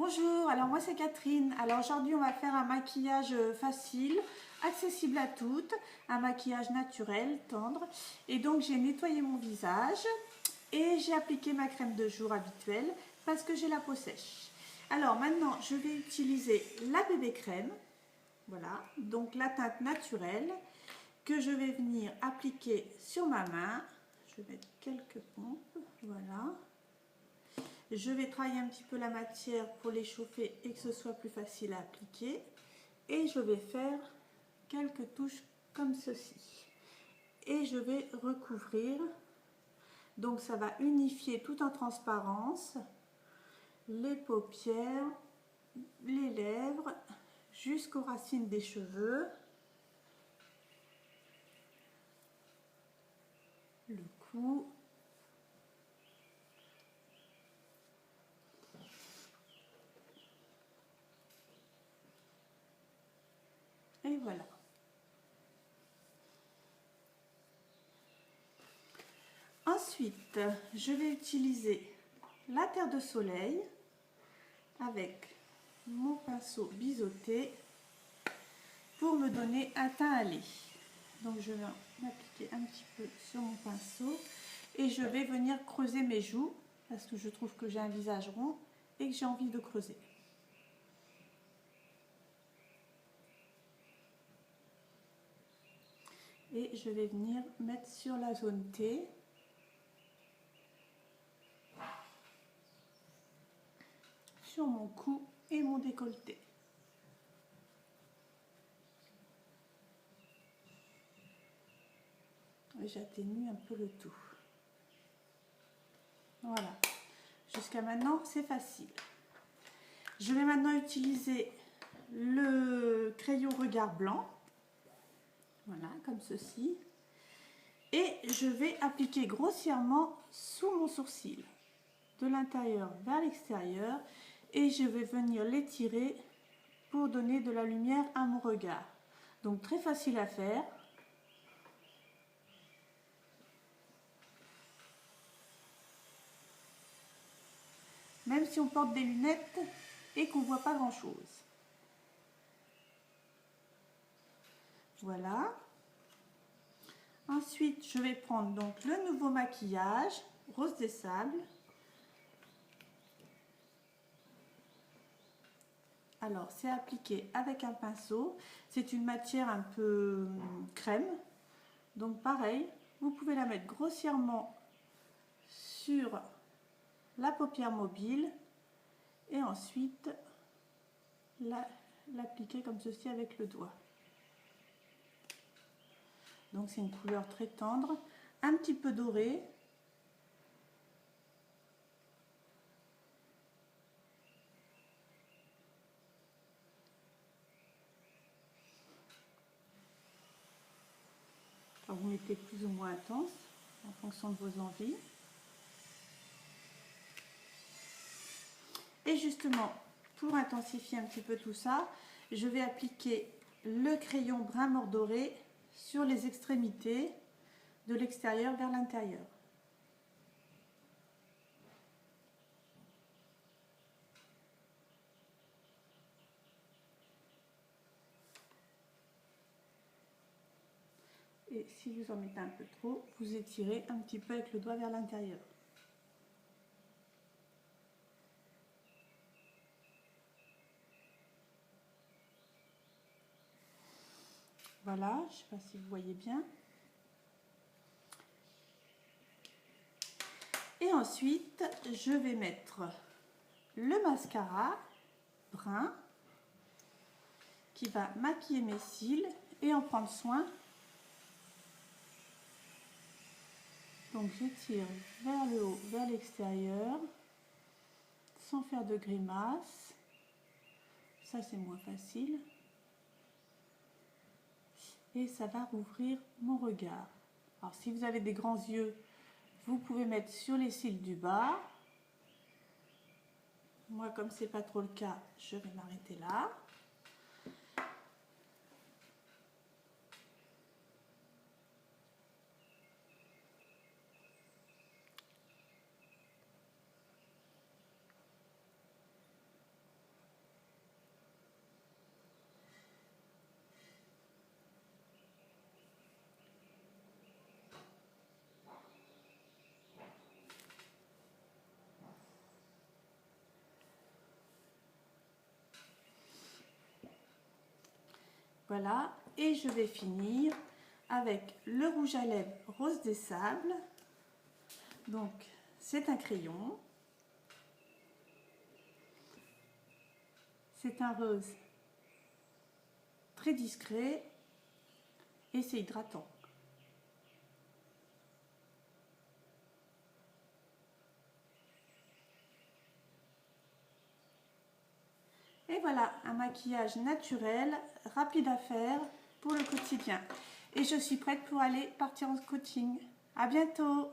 Bonjour, alors moi c'est Catherine. Alors aujourd'hui on va faire un maquillage facile, accessible à toutes, un maquillage naturel, tendre. Et donc j'ai nettoyé mon visage et j'ai appliqué ma crème de jour habituelle parce que j'ai la peau sèche. Alors maintenant je vais utiliser la bébé crème, voilà, donc la teinte naturelle que je vais venir appliquer sur ma main. Je vais mettre quelques pompes, voilà. Je vais travailler un petit peu la matière pour l'échauffer et que ce soit plus facile à appliquer. Et je vais faire quelques touches comme ceci. Et je vais recouvrir. Donc ça va unifier tout en transparence les paupières, les lèvres, jusqu'aux racines des cheveux, le cou. Et voilà. Ensuite, je vais utiliser la terre de soleil avec mon pinceau biseauté pour me donner un teint allé. Donc je vais m'appliquer un petit peu sur mon pinceau et je vais venir creuser mes joues parce que je trouve que j'ai un visage rond et que j'ai envie de creuser. Et je vais venir mettre sur la zone T. Sur mon cou et mon décolleté. J'atténue un peu le tout. Voilà. Jusqu'à maintenant, c'est facile. Je vais maintenant utiliser le crayon regard blanc. Voilà, comme ceci. Et je vais appliquer grossièrement sous mon sourcil, de l'intérieur vers l'extérieur. Et je vais venir l'étirer pour donner de la lumière à mon regard. Donc très facile à faire. Même si on porte des lunettes et qu'on ne voit pas grand chose. Voilà. Ensuite, je vais prendre donc le nouveau maquillage, Rose des Sables. Alors, c'est appliqué avec un pinceau. C'est une matière un peu crème. Donc pareil, vous pouvez la mettre grossièrement sur la paupière mobile et ensuite l'appliquer comme ceci avec le doigt. Donc c'est une couleur très tendre, un petit peu dorée. Alors, vous mettez plus ou moins intense en fonction de vos envies. Et justement, pour intensifier un petit peu tout ça, je vais appliquer le crayon brun mordoré sur les extrémités de l'extérieur vers l'intérieur. Et si vous en mettez un peu trop, vous étirez un petit peu avec le doigt vers l'intérieur. Voilà, je ne sais pas si vous voyez bien. Et ensuite, je vais mettre le mascara brun qui va maquiller mes cils et en prendre soin. Donc j'étire vers le haut, vers l'extérieur, sans faire de grimace. Ça c'est moins facile. Et ça va rouvrir mon regard. Alors si vous avez des grands yeux, vous pouvez mettre sur les cils du bas. Moi comme c'est pas trop le cas, je vais m'arrêter là. Voilà, et je vais finir avec le rouge à lèvres Rose des Sables. Donc, c'est un crayon. C'est un rose très discret et c'est hydratant. Et voilà, un maquillage naturel, rapide à faire pour le quotidien. Et je suis prête pour aller partir en coaching. À bientôt!